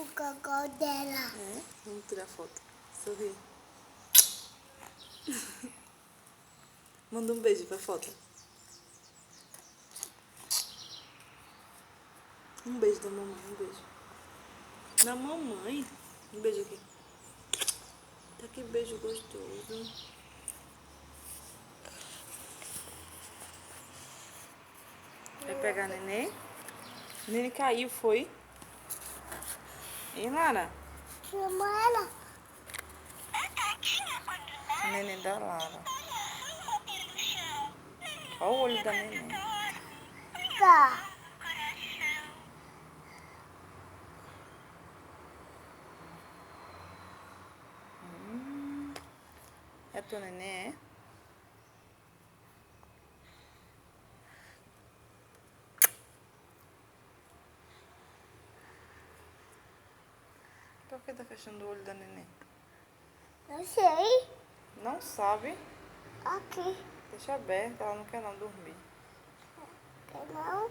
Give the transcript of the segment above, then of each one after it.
o cocô dela. É? Vamos tirar foto. Sorri. Manda um beijo pra foto. Um beijo da mamãe, um beijo. Da mamãe. Um beijo aqui. Tá que beijo gostoso. Vai pegar neném? Neném caiu, foi? E Lara? Chama ela. Neném da Lara. Olha o olho da neném. Tá. É tua neném, é? Por que tá fechando o olho da neném? Não sei. Não sabe? Aqui. Deixa aberto, ela não quer não dormir. Quer não?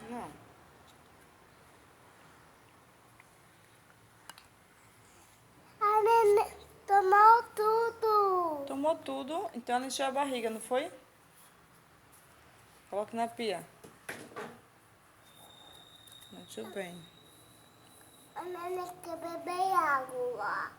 Não. A neném tomou tudo. Tomou tudo, então ela encheu a barriga, não foi? Coloque na pia. Muito bem. A neném quer beber água.